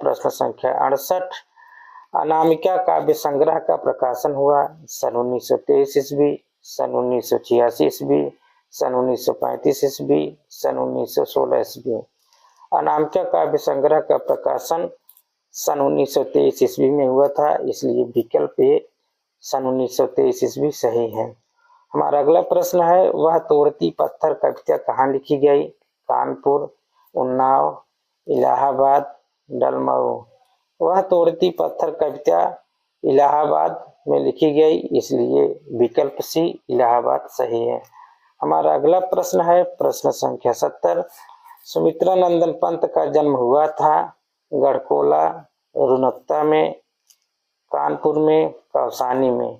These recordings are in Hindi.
प्रश्न संख्या 68। अनामिका काव्य संग्रह का प्रकाशन हुआ सन 1923 ईस्वी, सन 1986 ईस्वी, सन 1935 ईस्वी, सन 1916 ईस्वी। अनामिका काव्य संग्रह का प्रकाशन सन 1923 ईस्वी में हुआ था, इसलिए विकल्प ए सन 1923 ईस्वी सही है। हमारा अगला प्रश्न है, वह तोड़ती पत्थर कविता कहाँ लिखी गई? कानपुर, उन्नाव, इलाहाबाद, डलमऊ। वह तोड़ती पत्थर कविता इलाहाबाद में लिखी गई, इसलिए विकल्प सी इलाहाबाद सही है। हमारा अगला प्रश्न है प्रश्न संख्या 70। सुमित्रा नंदन पंत का जन्म हुआ था गढ़कोला, रुनकता में, कानपुर में, कौसानी में।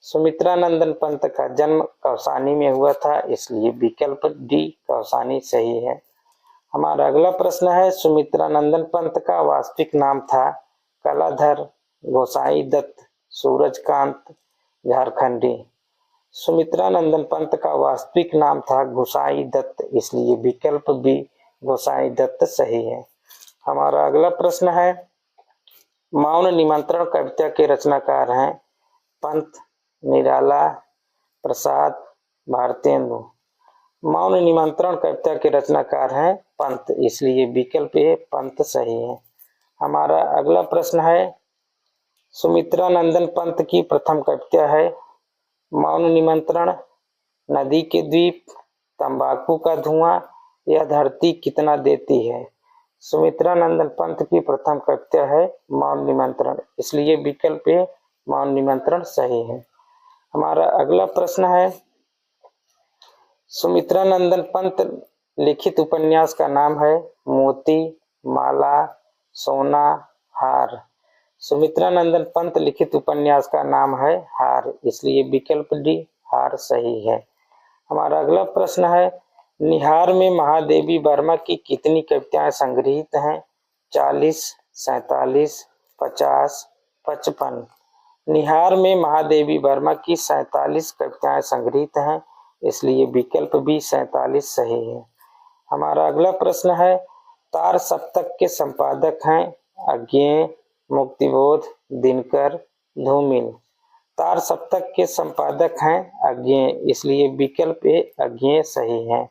सुमित्रा नंदन पंत का जन्म कौसानी में हुआ था, इसलिए विकल्प डी कौसानी सही है। हमारा अगला प्रश्न है, सुमित्रा नंदन पंत का वास्तविक नाम था कलाधर गोसाई दत्त सूरजकांत झारखंडी। सुमित्रा नंदन पंत का वास्तविक नाम था गोसाई दत्त, इसलिए विकल्प बी गोसाई दत्त सही है। हमारा अगला प्रश्न है, मौन निमंत्रण कविता के रचनाकार हैं पंत, निराला, प्रसाद, भारतेंदु। मौन निमंत्रण कविता के रचनाकार हैं पंत, इसलिए विकल्प ए पंत सही है। हमारा अगला प्रश्न है, सुमित्रा नंदन पंत की प्रथम कविता है मौन निमंत्रण, नदी के द्वीप, तंबाकू का धुआं, यह धरती कितना देती है। सुमित्रा नंदन पंत की प्रथम कविता है मौन निमंत्रण, इसलिए विकल्प ए मौन निमंत्रण सही है। हमारा अगला प्रश्न है, सुमित्रा नंदन पंत लिखित उपन्यास का नाम है मोती, माला, सोना, हार। सुमित्रा नंदन पंत लिखित उपन्यास का नाम है हार, इसलिए विकल्प डी हार सही है। हमारा अगला प्रश्न है, निहार में महादेवी वर्मा की कितनी कविताएं संग्रहित हैं? 40, 47, 50, 55। निहार में महादेवी वर्मा की 47 कविताएं संग्रहित हैं, इसलिए विकल्प बी 47 सही है। हमारा अगला प्रश्न है, तार सप्तक के संपादक हैं अज्ञेय, मुक्तिबोध, दिनकर, धूमिल। तार सप्तक के संपादक हैं अज्ञेय, इसलिए विकल्प ए अज्ञेय सही है।